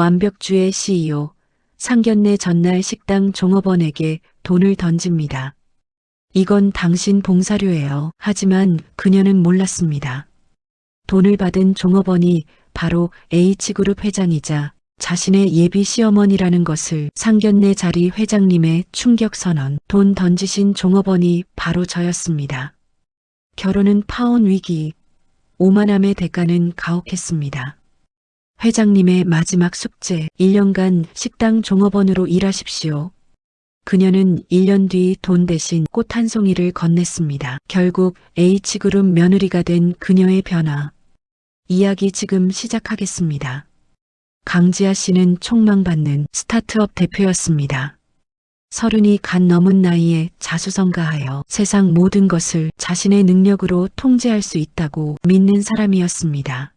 완벽주의 CEO, 상견례 전날 식당 종업원에게 돈을 던집니다. 이건 당신 봉사료예요. 하지만 그녀는 몰랐습니다. 돈을 받은 종업원이 바로 H그룹 회장이자 자신의 예비 시어머니라는 것을. 상견례 자리 회장님의 충격 선언. 돈 던지신 종업원이 바로 저였습니다. 결혼은 파혼 위기, 오만함의 대가는 가혹했습니다. 회장님의 마지막 숙제, 1년간 식당 종업원으로 일하십시오. 그녀는 1년 뒤 돈 대신 꽃 한 송이를 건넸습니다. 결국 H그룹 며느리가 된 그녀의 변화. 이야기 지금 시작하겠습니다. 강지아 씨는 촉망받는 스타트업 대표였습니다. 30이 갓 넘은 나이에 자수성가하여 세상 모든 것을 자신의 능력으로 통제할 수 있다고 믿는 사람이었습니다.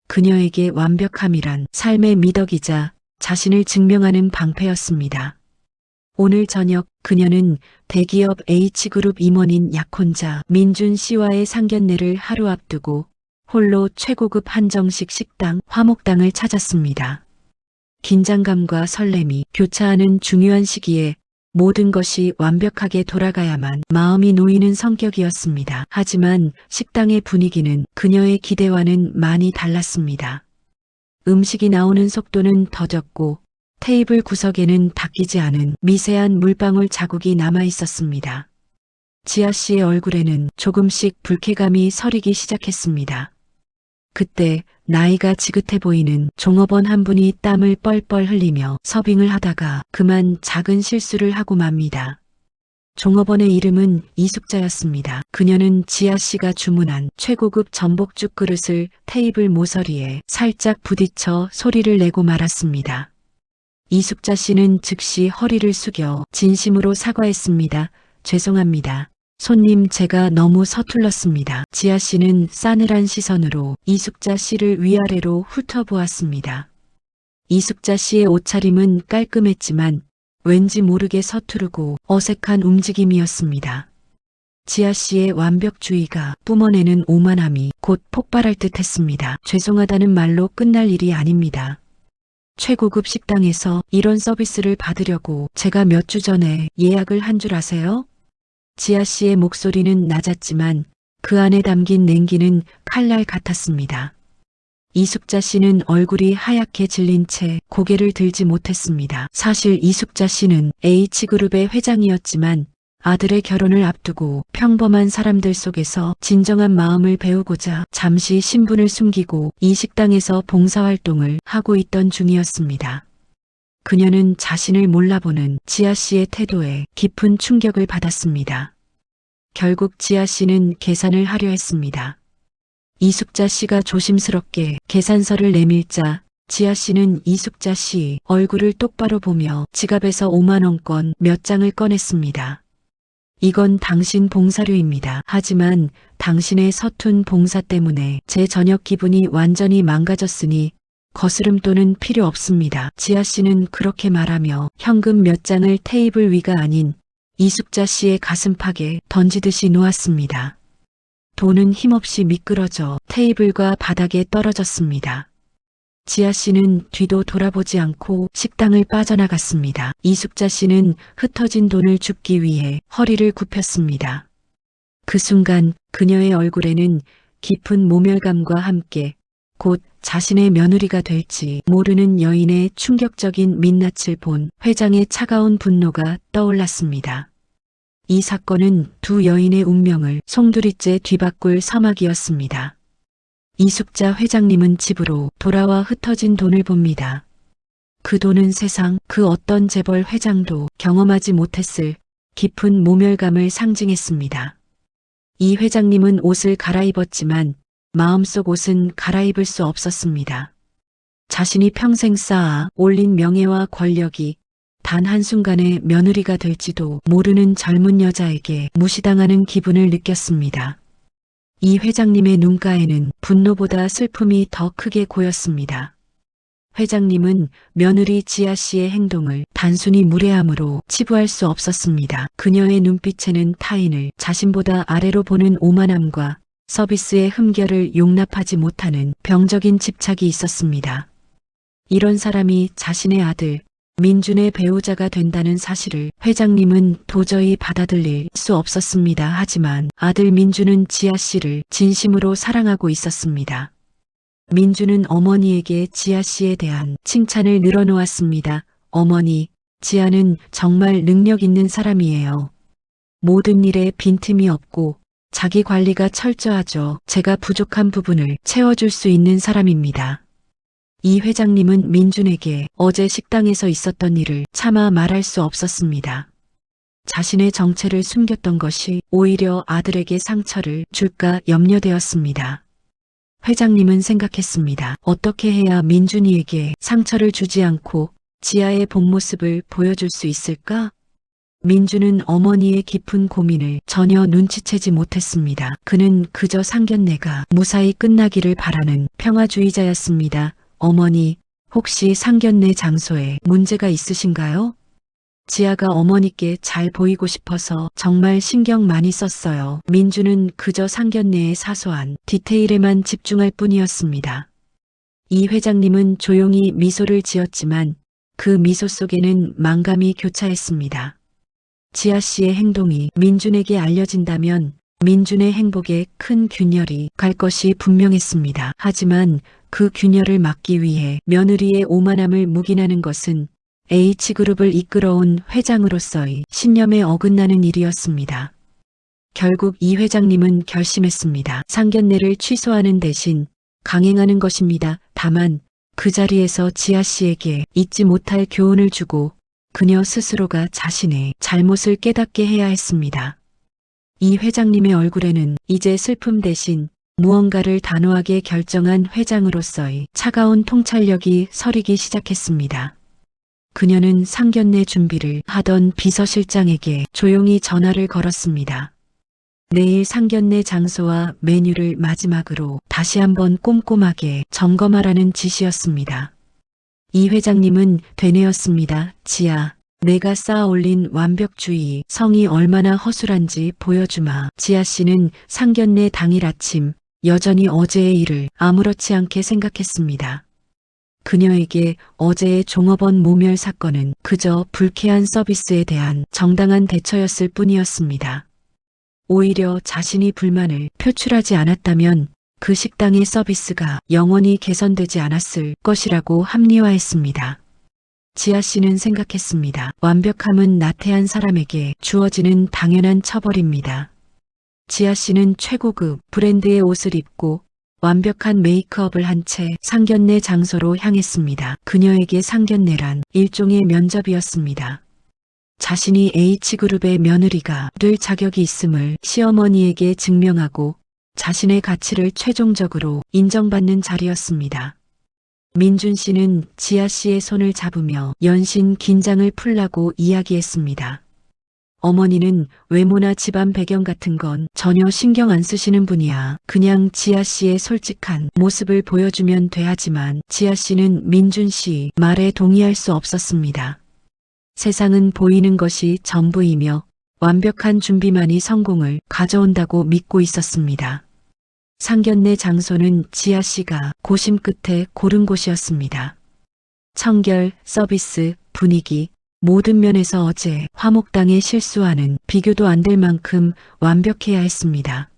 그녀에게 완벽함이란 삶의 미덕이자 자신을 증명하는 방패였습니다. 오늘 저녁 그녀는 대기업 H그룹 임원인 약혼자 민준 씨와의 상견례를 하루 앞두고 홀로 최고급 한정식 식당 화목당을 찾았습니다. 긴장감과 설렘이 교차하는 중요한 시기에 모든 것이 완벽하게 돌아가야만 마음이 놓이는 성격이었습니다. 하지만 식당의 분위기는 그녀의 기대와는 많이 달랐습니다. 음식이 나오는 속도는 더뎠고 테이블 구석에는 닦이지 않은 미세한 물방울 자국이 남아 있었습니다. 지아 씨의 얼굴에는 조금씩 불쾌감이 서리기 시작했습니다. 그때 나이가 지긋해 보이는 종업원 한 분이 땀을 뻘뻘 흘리며 서빙을 하다가 그만 작은 실수를 하고 맙니다. 종업원의 이름은 이숙자였습니다. 그녀는 지아 씨가 주문한 최고급 전복죽 그릇을 테이블 모서리에 살짝 부딪혀 소리를 내고 말았습니다. 이숙자 씨는 즉시 허리를 숙여 진심으로 사과했습니다. 죄송합니다. 손님, 제가 너무 서툴렀습니다. 지아 씨는 싸늘한 시선으로 이숙자 씨를 위아래로 훑어보았습니다. 이숙자 씨의 옷차림은 깔끔했지만 왠지 모르게 서투르고 어색한 움직임이었습니다. 지아 씨의 완벽주의가 뿜어내는 오만함이 곧 폭발할 듯 했습니다. 죄송하다는 말로 끝날 일이 아닙니다. 최고급 식당에서 이런 서비스를 받으려고 제가 몇 주 전에 예약을 한 줄 아세요? 지아 씨의 목소리는 낮았지만 그 안에 담긴 냉기는 칼날 같았습니다. 이숙자 씨는 얼굴이 하얗게 질린 채 고개를 들지 못했습니다. 사실 이숙자 씨는 H그룹의 회장이었지만 아들의 결혼을 앞두고 평범한 사람들 속에서 진정한 마음을 배우고자 잠시 신분을 숨기고 이 식당에서 봉사활동을 하고 있던 중이었습니다. 그녀는 자신을 몰라보는 지아 씨의 태도에 깊은 충격을 받았습니다. 결국 지아 씨는 계산을 하려 했습니다. 이숙자 씨가 조심스럽게 계산서를 내밀자 지아 씨는 이숙자 씨 얼굴을 똑바로 보며 지갑에서 5만 원권 몇 장을 꺼냈습니다. 이건 당신 봉사료입니다. 하지만 당신의 서툰 봉사 때문에 제 저녁 기분이 완전히 망가졌으니 거스름돈은 필요 없습니다. 지아 씨는 그렇게 말하며 현금 몇 장을 테이블 위가 아닌 이숙자 씨의 가슴팍에 던지듯이 놓았습니다. 돈은 힘없이 미끄러져 테이블과 바닥에 떨어졌습니다. 지아 씨는 뒤도 돌아보지 않고 식당을 빠져나갔습니다. 이숙자 씨는 흩어진 돈을 줍기 위해 허리를 굽혔습니다. 그 순간 그녀의 얼굴에는 깊은 모멸감과 함께 곧 자신의 며느리가 될지 모르는 여인의 충격적인 민낯을 본 회장의 차가운 분노가 떠올랐습니다. 이 사건은 두 여인의 운명을 송두리째 뒤바꿀 서막이었습니다. 이숙자 회장님은 집으로 돌아와 흩어진 돈을 봅니다. 그 돈은 세상 그 어떤 재벌 회장도 경험하지 못했을 깊은 모멸감을 상징했습니다. 이 회장님은 옷을 갈아입었지만 마음속 옷은 갈아입을 수 없었습니다. 자신이 평생 쌓아 올린 명예와 권력이 단 한순간에 며느리가 될지도 모르는 젊은 여자에게 무시당하는 기분을 느꼈습니다. 이 회장님의 눈가에는 분노보다 슬픔이 더 크게 고였습니다. 회장님은 며느리 지아 씨의 행동을 단순히 무례함으로 치부할 수 없었습니다. 그녀의 눈빛에는 타인을 자신보다 아래로 보는 오만함과 서비스의 흠결을 용납하지 못하는 병적인 집착이 있었습니다. 이런 사람이 자신의 아들 민준의 배우자가 된다는 사실을 회장님은 도저히 받아들일 수 없었습니다. 하지만 아들 민준은 지아 씨를 진심으로 사랑하고 있었습니다. 민준은 어머니에게 지아 씨에 대한 칭찬을 늘어놓았습니다. 어머니, 지아는 정말 능력 있는 사람이에요. 모든 일에 빈틈이 없고 자기 관리가 철저하죠. 제가 부족한 부분을 채워줄 수 있는 사람입니다. 이 회장님은 민준에게 어제 식당에서 있었던 일을 차마 말할 수 없었습니다. 자신의 정체를 숨겼던 것이 오히려 아들에게 상처를 줄까 염려되었습니다. 회장님은 생각했습니다. 어떻게 해야 민준이에게 상처를 주지 않고 지아의 본 모습을 보여줄 수 있을까? 민준은 어머니의 깊은 고민을 전혀 눈치채지 못했습니다. 그는 그저 상견례가 무사히 끝나기를 바라는 평화주의자였습니다. 어머니, 혹시 상견례 장소에 문제가 있으신가요? 지아가 어머니께 잘 보이고 싶어서 정말 신경 많이 썼어요. 민준은 그저 상견례의 사소한 디테일에만 집중할 뿐이었습니다. 이 회장님은 조용히 미소를 지었지만 그 미소 속에는 만감이 교차했습니다. 지아 씨의 행동이 민준에게 알려진다면 민준의 행복에 큰 균열이 갈 것이 분명했습니다. 하지만 그 균열을 막기 위해 며느리의 오만함을 묵인하는 것은 H그룹을 이끌어온 회장으로서의 신념에 어긋나는 일이었습니다. 결국 이 회장님은 결심했습니다. 상견례를 취소하는 대신 강행하는 것입니다. 다만 그 자리에서 지아 씨에게 잊지 못할 교훈을 주고 그녀 스스로가 자신의 잘못을 깨닫게 해야 했습니다. 이 회장님의 얼굴에는 이제 슬픔 대신 무언가를 단호하게 결정한 회장으로서의 차가운 통찰력이 서리기 시작했습니다. 그녀는 상견례 준비를 하던 비서실장에게 조용히 전화를 걸었습니다. 내일 상견례 장소와 메뉴를 마지막으로 다시 한번 꼼꼼하게 점검하라는 지시였습니다. 이 회장님은 되뇌었습니다. 지아, 내가 쌓아 올린 완벽주의 성이 얼마나 허술한지 보여주마. 지아 씨는 상견례 당일 아침 여전히 어제의 일을 아무렇지 않게 생각했습니다. 그녀에게 어제의 종업원 모멸 사건은 그저 불쾌한 서비스에 대한 정당한 대처였을 뿐이었습니다. 오히려 자신이 불만을 표출하지 않았다면 그 식당의 서비스가 영원히 개선되지 않았을 것이라고 합리화했습니다. 지아 씨는 생각했습니다. 완벽함은 나태한 사람에게 주어지는 당연한 처벌입니다. 지아 씨는 최고급 브랜드의 옷을 입고 완벽한 메이크업을 한 채 상견례 장소로 향했습니다. 그녀에게 상견례란 일종의 면접이었습니다. 자신이 H그룹의 며느리가 될 자격이 있음을 시어머니에게 증명하고 자신의 가치를 최종적으로 인정받는 자리였습니다. 민준 씨는 지아 씨의 손을 잡으며 연신 긴장을 풀라고 이야기했습니다. 어머니는 외모나 집안 배경 같은 건 전혀 신경 안 쓰시는 분이야. 그냥 지아 씨의 솔직한 모습을 보여주면 돼. 하지만 지아 씨는 민준 씨 말에 동의할 수 없었습니다. 세상은 보이는 것이 전부이며 완벽한 준비만이 성공을 가져온다고 믿고 있었습니다. 상견례 장소는 지아 씨가 고심 끝에 고른 곳이었습니다. 청결, 서비스, 분위기, 모든 면에서 어제 화목당에 실수하는 비교도 안 될 만큼 완벽해야 했습니다.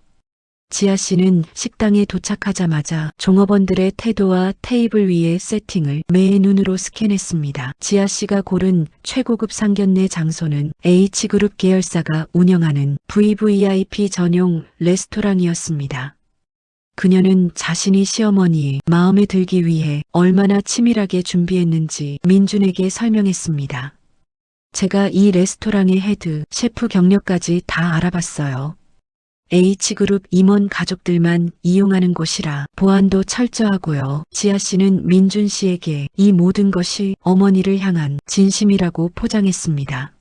지아 씨는 식당에 도착하자마자 종업원들의 태도와 테이블 위의 세팅을 매의 눈으로 스캔했습니다. 지아 씨가 고른 최고급 상견례 장소는 H그룹 계열사가 운영하는 VVIP 전용 레스토랑이었습니다. 그녀는 자신이 시어머니의 마음에 들기 위해 얼마나 치밀하게 준비했는지 민준에게 설명했습니다. 제가 이 레스토랑의 헤드, 셰프 경력까지 다 알아봤어요. H그룹 임원 가족들만 이용하는 곳이라 보안도 철저하고요. 지아 씨는 민준 씨에게 이 모든 것이 어머니를 향한 진심이라고 포장했습니다.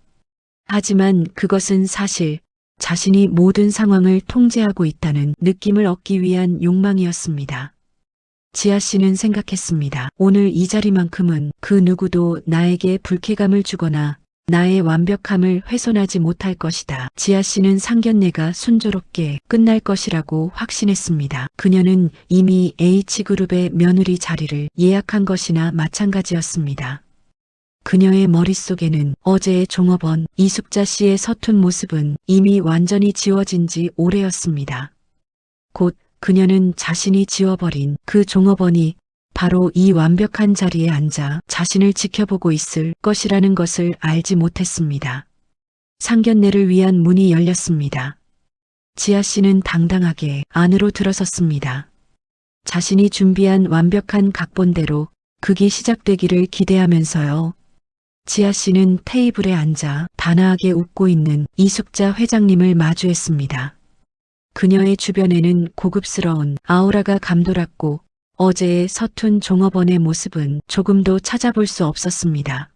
하지만 그것은 사실 자신이 모든 상황을 통제하고 있다는 느낌을 얻기 위한 욕망이었습니다. 지아 씨는 생각했습니다. 오늘 이 자리만큼은 그 누구도 나에게 불쾌감을 주거나 나의 완벽함을 훼손하지 못할 것이다. 지아 씨는 상견례가 순조롭게 끝날 것이라고 확신했습니다. 그녀는 이미 H그룹의 며느리 자리를 예약한 것이나 마찬가지였습니다. 그녀의 머릿속에는 어제의 종업원 이숙자 씨의 서툰 모습은 이미 완전히 지워진 지 오래였습니다. 곧 그녀는 자신이 지워버린 그 종업원이 바로 이 완벽한 자리에 앉아 자신을 지켜보고 있을 것이라는 것을 알지 못했습니다. 상견례를 위한 문이 열렸습니다. 지아 씨는 당당하게 안으로 들어섰습니다. 자신이 준비한 완벽한 각본대로 극이 시작되기를 기대하면서요. 지아 씨는 테이블에 앉아 단아하게 웃고 있는 이숙자 회장님을 마주했습니다. 그녀의 주변에는 고급스러운 아우라가 감돌았고 어제의 서툰 종업원의 모습은 조금도 찾아볼 수 없었습니다.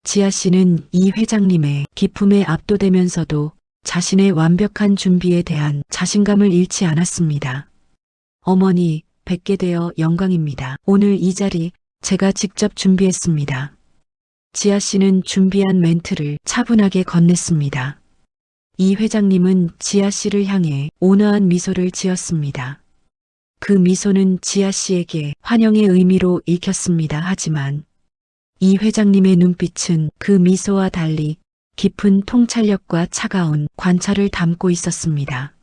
지아 씨는 이 회장님의 기품에 압도되면서도 자신의 완벽한 준비에 대한 자신감을 잃지 않았습니다. 어머니, 뵙게 되어 영광입니다. 오늘 이 자리 제가 직접 준비했습니다. 지아 씨는 준비한 멘트를 차분하게 건넸습니다. 이 회장님은 지아 씨를 향해 온화한 미소를 지었습니다. 그 미소는 지아 씨에게 환영의 의미로 읽혔습니다. 하지만 이 회장님의 눈빛은 그 미소와 달리 깊은 통찰력과 차가운 관찰을 담고 있었습니다.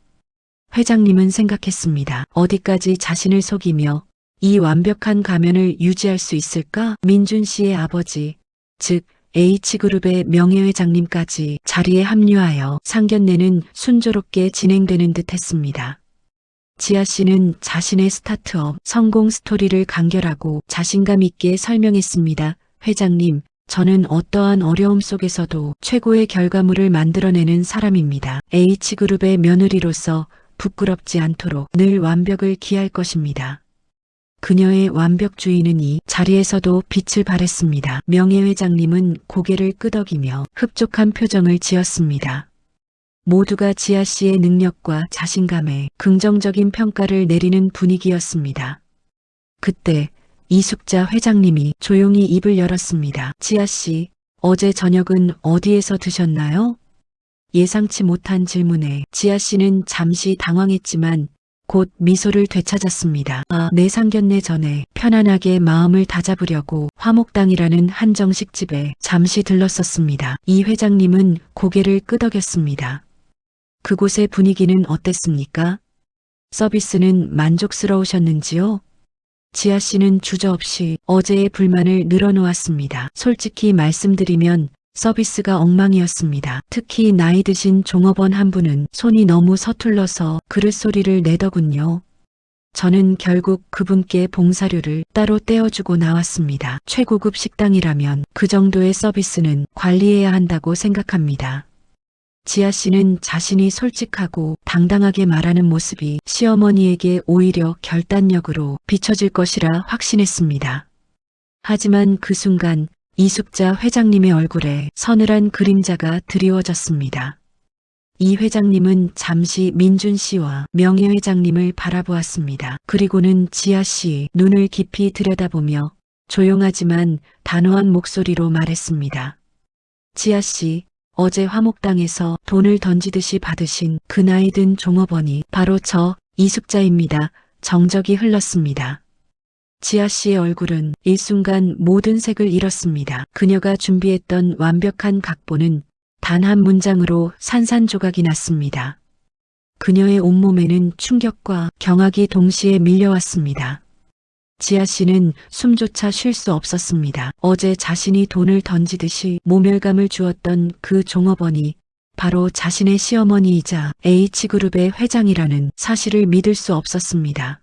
회장님은 생각했습니다. 어디까지 자신을 속이며 이 완벽한 가면을 유지할 수 있을까? 민준 씨의 아버지, 즉 H그룹의 명예회장님까지 자리에 합류하여 상견례는 순조롭게 진행되는 듯 했습니다. 지아 씨는 자신의 스타트업 성공 스토리를 간결하고 자신감 있게 설명했습니다. 회장님, 저는 어떠한 어려움 속에서도 최고의 결과물을 만들어내는 사람입니다. H그룹의 며느리로서 부끄럽지 않도록 늘 완벽을 기할 것입니다. 그녀의 완벽주의는 이 자리에서도 빛을 발했습니다. 명예회장님은 고개를 끄덕이며 흡족한 표정을 지었습니다. 모두가 지아 씨의 능력과 자신감에 긍정적인 평가를 내리는 분위기였습니다. 그때 이숙자 회장님이 조용히 입을 열었습니다. 지아 씨, 어제 저녁은 어디에서 드셨나요? 예상치 못한 질문에 지아 씨는 잠시 당황했지만 곧 미소를 되찾았습니다. 내 상견례 전에 편안하게 마음을 다잡으려고 화목당이라는 한정식집에 잠시 들렀었습니다. 이 회장님은 고개를 끄덕였습니다. 그곳의 분위기는 어땠습니까? 서비스는 만족스러우셨는지요? 지아 씨는 주저없이 어제의 불만을 늘어놓았습니다. 솔직히 말씀드리면 서비스가 엉망이었습니다. 특히 나이 드신 종업원 한 분은 손이 너무 서툴러서 그릇소리를 내더군요. 저는 결국 그분께 봉사료를 따로 떼어주고 나왔습니다. 최고급 식당이라면 그 정도의 서비스는 관리해야 한다고 생각합니다. 지아 씨는 자신이 솔직하고 당당하게 말하는 모습이 시어머니에게 오히려 결단력으로 비춰질 것이라 확신했습니다. 하지만 그 순간 이숙자 회장님의 얼굴에 서늘한 그림자가 드리워졌습니다. 이 회장님은 잠시 민준 씨와 명예회장님을 바라보았습니다. 그리고는 지아 씨 눈을 깊이 들여다보며 조용하지만 단호한 목소리로 말했습니다. 지아 씨, 어제 화목당에서 돈을 던지듯이 받으신 그 나이 든 종업원이 바로 저 이숙자입니다. 정적이 흘렀습니다. 지아 씨의 얼굴은 일순간 모든 색을 잃었습니다. 그녀가 준비했던 완벽한 각본은 단 한 문장으로 산산조각이 났습니다. 그녀의 온몸에는 충격과 경악이 동시에 밀려왔습니다. 지아 씨는 숨조차 쉴 수 없었습니다. 어제 자신이 돈을 던지듯이 모멸감을 주었던 그 종업원이 바로 자신의 시어머니이자 H그룹의 회장이라는 사실을 믿을 수 없었습니다.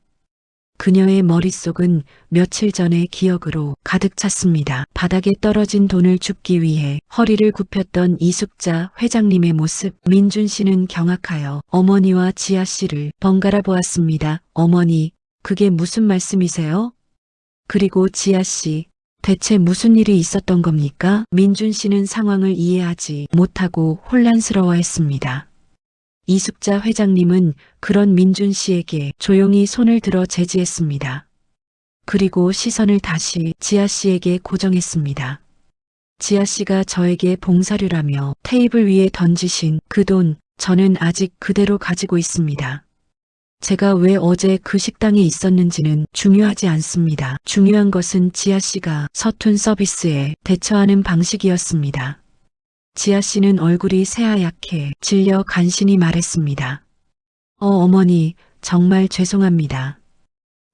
그녀의 머릿속은 며칠 전의 기억으로 가득 찼습니다. 바닥에 떨어진 돈을 줍기 위해 허리를 굽혔던 이숙자 회장님의 모습. 민준 씨는 경악하여 어머니와 지아 씨를 번갈아 보았습니다. 어머니, 그게 무슨 말씀이세요? 그리고 지아 씨, 대체 무슨 일이 있었던 겁니까? 민준 씨는 상황을 이해하지 못하고 혼란스러워했습니다. 이숙자 회장님은 그런 민준 씨에게 조용히 손을 들어 제지했습니다. 그리고 시선을 다시 지아 씨에게 고정했습니다. 지아 씨가 저에게 봉사료라며 테이블 위에 던지신 그 돈, 저는 아직 그대로 가지고 있습니다. 제가 왜 어제 그 식당에 있었는지는 중요하지 않습니다. 중요한 것은 지아 씨가 서툰 서비스에 대처하는 방식이었습니다. 지아 씨는 얼굴이 새하얗게 질려 간신히 말했습니다. 어머니, 정말 죄송합니다.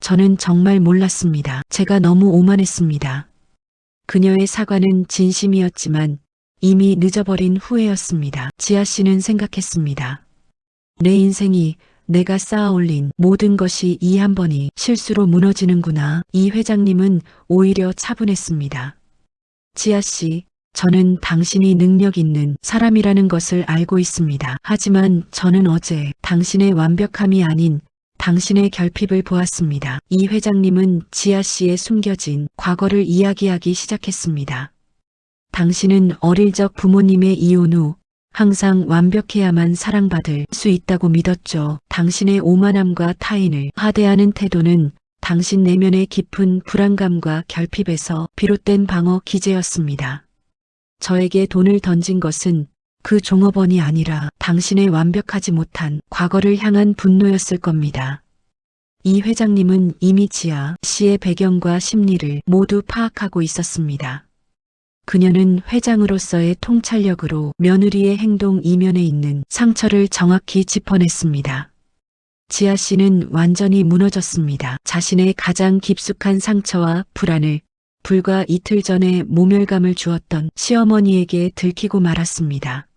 저는 정말 몰랐습니다. 제가 너무 오만했습니다. 그녀의 사과는 진심이었지만 이미 늦어버린 후회였습니다. 지아 씨는 생각했습니다. 내 인생이 내가 쌓아올린 모든 것이 이 한 번이 실수로 무너지는구나. 이 회장님은 오히려 차분했습니다. 지아 씨, 저는 당신이 능력 있는 사람이라는 것을 알고 있습니다. 하지만 저는 어제 당신의 완벽함이 아닌 당신의 결핍을 보았습니다. 이 회장님은 지아 씨의 숨겨진 과거를 이야기하기 시작했습니다. 당신은 어릴 적 부모님의 이혼 후 항상 완벽해야만 사랑받을 수 있다고 믿었죠. 당신의 오만함과 타인을 하대하는 태도는 당신 내면의 깊은 불안감과 결핍에서 비롯된 방어 기제였습니다. 저에게 돈을 던진 것은 그 종업원이 아니라 당신의 완벽하지 못한 과거를 향한 분노였을 겁니다. 이 회장님은 이미 지아 씨의 배경과 심리를 모두 파악하고 있었습니다. 그녀는 회장으로서의 통찰력으로 며느리의 행동 이면에 있는 상처를 정확히 짚어냈습니다. 지아 씨는 완전히 무너졌습니다. 자신의 가장 깊숙한 상처와 불안을 불과 이틀 전에 모멸감을 주었던 시어머니에게 들키고 말았습니다.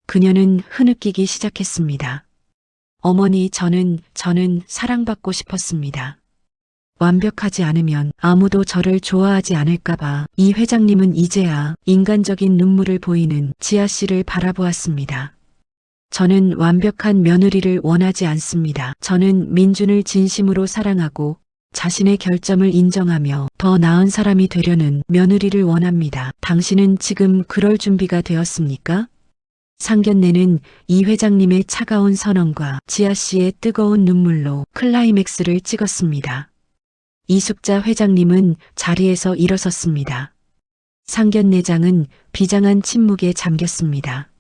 그녀는 흐느끼기 시작했습니다. 어머니, 저는 사랑받고 싶었습니다. 완벽하지 않으면 아무도 저를 좋아하지 않을까봐. 이 회장님은 이제야 인간적인 눈물을 보이는 지아 씨를 바라보았습니다. 저는 완벽한 며느리를 원하지 않습니다. 저는 민준을 진심으로 사랑하고 자신의 결점을 인정하며 더 나은 사람이 되려는 며느리를 원합니다. 당신은 지금 그럴 준비가 되었습니까? 상견례는 이 회장님의 차가운 선언과 지아 씨의 뜨거운 눈물로 클라이맥스를 찍었습니다. 이숙자 회장님은 자리에서 일어섰습니다. 상견례장은 비장한 침묵에 잠겼습니다.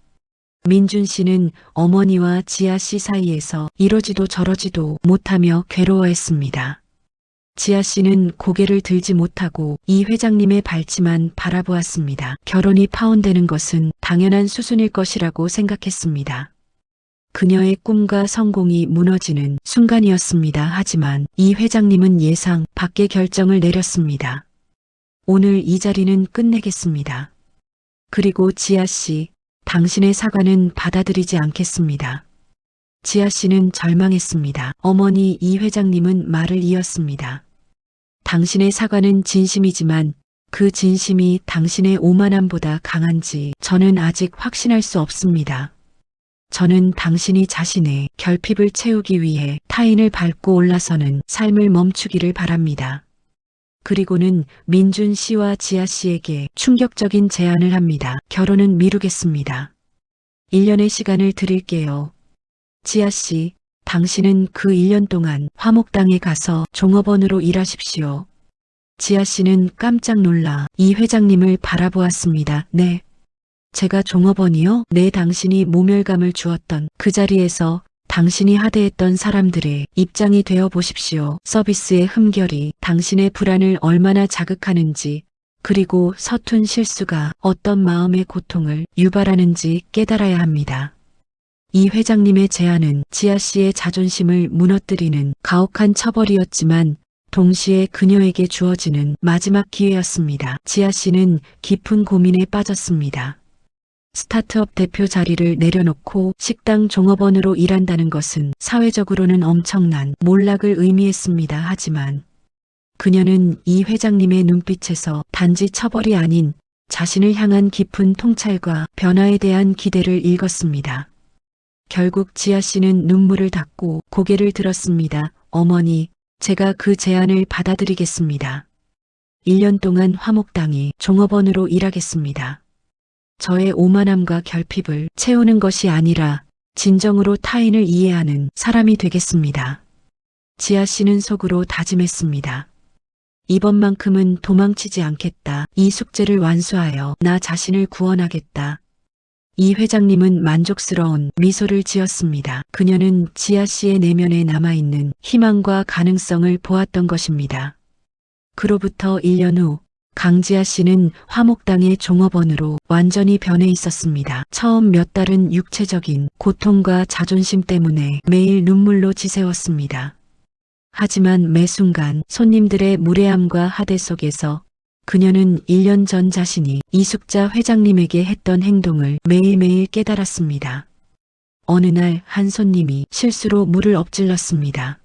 민준 씨는 어머니와 지아 씨 사이에서 이러지도 저러지도 못하며 괴로워했습니다. 지아 씨는 고개를 들지 못하고 이 회장님의 발치만 바라보았습니다. 결혼이 파혼되는 것은 당연한 수순일 것이라고 생각했습니다. 그녀의 꿈과 성공이 무너지는 순간이었습니다. 하지만 이 회장님은 예상 밖의 결정을 내렸습니다. 오늘 이 자리는 끝내겠습니다. 그리고 지아 씨, 당신의 사과는 받아들이지 않겠습니다. 지아 씨는 절망했습니다. 어머니, 이 회장님은 말을 이었습니다. 당신의 사과는 진심이지만 그 진심이 당신의 오만함보다 강한지 저는 아직 확신할 수 없습니다. 저는 당신이 자신의 결핍을 채우기 위해 타인을 밟고 올라서는 삶을 멈추기를 바랍니다. 그리고는 민준 씨와 지아 씨에게 충격적인 제안을 합니다. 결혼은 미루겠습니다. 1년의 시간을 드릴게요. 지아 씨, 당신은 그 1년 동안 화목당에 가서 종업원으로 일하십시오. 지아 씨는 깜짝 놀라 이 회장님을 바라보았습니다. 네. 제가 종업원이요? 네, 당신이 모멸감을 주었던 그 자리에서 당신이 하대했던 사람들의 입장이 되어 보십시오. 서비스의 흠결이 당신의 불안을 얼마나 자극하는지, 그리고 서툰 실수가 어떤 마음의 고통을 유발하는지 깨달아야 합니다. 이 회장님의 제안은 지아 씨의 자존심을 무너뜨리는 가혹한 처벌이었지만 동시에 그녀에게 주어지는 마지막 기회였습니다. 지아 씨는 깊은 고민에 빠졌습니다. 스타트업 대표 자리를 내려놓고 식당 종업원으로 일한다는 것은 사회적으로는 엄청난 몰락을 의미했습니다. 하지만 그녀는 이 회장님의 눈빛에서 단지 처벌이 아닌 자신을 향한 깊은 통찰과 변화에 대한 기대를 읽었습니다. 결국 지아 씨는 눈물을 닦고 고개를 들었습니다. 어머니, 제가 그 제안을 받아들이겠습니다. 1년 동안 화목당에 종업원으로 일하겠습니다. 저의 오만함과 결핍을 채우는 것이 아니라 진정으로 타인을 이해하는 사람이 되겠습니다. 지아 씨는 속으로 다짐했습니다. 이번만큼은 도망치지 않겠다. 이 숙제를 완수하여 나 자신을 구원하겠다. 이 회장님은 만족스러운 미소를 지었습니다. 그녀는 지아 씨의 내면에 남아있는 희망과 가능성을 보았던 것입니다. 그로부터 1년 후 강지아 씨는 화목당의 종업원으로 완전히 변해 있었습니다. 처음 몇 달은 육체적인 고통과 자존심 때문에 매일 눈물로 지새웠습니다. 하지만 매 순간 손님들의 무례함과 하대 속에서 그녀는 1년 전 자신이 이숙자 회장님에게 했던 행동을 매일매일 깨달았습니다. 어느 날 한 손님이 실수로 물을 엎질렀습니다.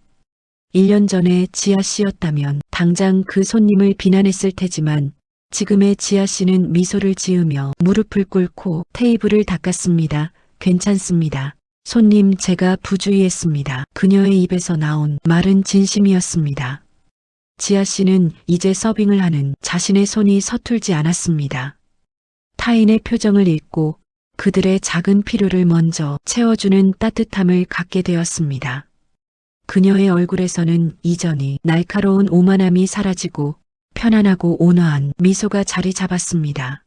1년 전에 지아 씨였다면 당장 그 손님을 비난했을 테지만 지금의 지아 씨는 미소를 지으며 무릎을 꿇고 테이블을 닦았습니다. 괜찮습니다. 손님, 제가 부주의했습니다. 그녀의 입에서 나온 말은 진심이었습니다. 지아 씨는 이제 서빙을 하는 자신의 손이 서툴지 않았습니다. 타인의 표정을 읽고 그들의 작은 필요를 먼저 채워주는 따뜻함을 갖게 되었습니다. 그녀의 얼굴에서는 이전이 날카로운 오만함이 사라지고 편안하고 온화한 미소가 자리 잡았습니다.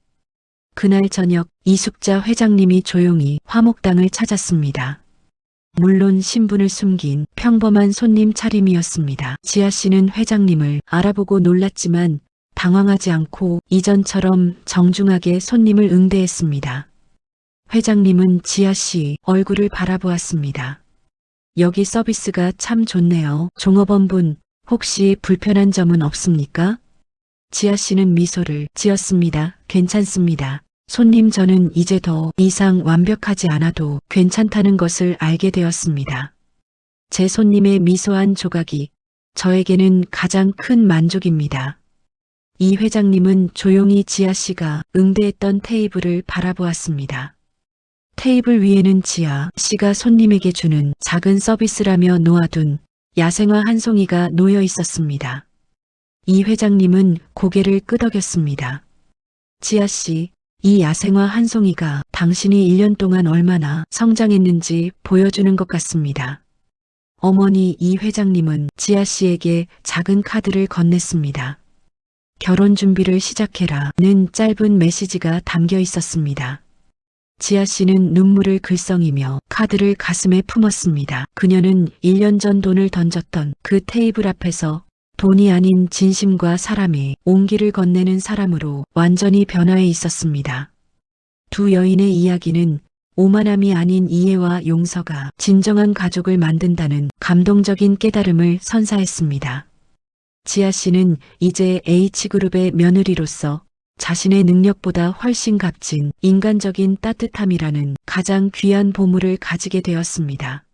그날 저녁 이숙자 회장님이 조용히 화목당을 찾았습니다. 물론 신분을 숨긴 평범한 손님 차림이었습니다. 지아 씨는 회장님을 알아보고 놀랐지만 당황하지 않고 이전처럼 정중하게 손님을 응대했습니다. 회장님은 지아 씨 얼굴을 바라보았습니다. 여기 서비스가 참 좋네요. 종업원분, 혹시 불편한 점은 없습니까? 지아 씨는 미소를 지었습니다. 괜찮습니다. 손님, 저는 이제 더 이상 완벽하지 않아도 괜찮다는 것을 알게 되었습니다. 제 손님의 미소한 조각이 저에게는 가장 큰 만족입니다. 이 회장님은 조용히 지아 씨가 응대했던 테이블을 바라보았습니다. 테이블 위에는 지아 씨가 손님에게 주는 작은 서비스라며 놓아둔 야생화 한 송이가 놓여 있었습니다. 이 회장님은 고개를 끄덕였습니다. 지아 씨, 이 야생화 한 송이가 당신이 1년 동안 얼마나 성장했는지 보여주는 것 같습니다. 어머니, 이 회장님은 지아 씨에게 작은 카드를 건넸습니다. 결혼 준비를 시작해라는 짧은 메시지가 담겨 있었습니다. 지아 씨는 눈물을 글썽이며 카드를 가슴에 품었습니다. 그녀는 1년 전 돈을 던졌던 그 테이블 앞에서 돈이 아닌 진심과 사람의 온기를 건네는 사람으로 완전히 변화해 있었습니다. 두 여인의 이야기는 오만함이 아닌 이해와 용서가 진정한 가족을 만든다는 감동적인 깨달음을 선사했습니다. 지아 씨는 이제 H그룹의 며느리로서 자신의 능력보다 훨씬 값진 인간적인 따뜻함이라는 가장 귀한 보물을 가지게 되었습니다.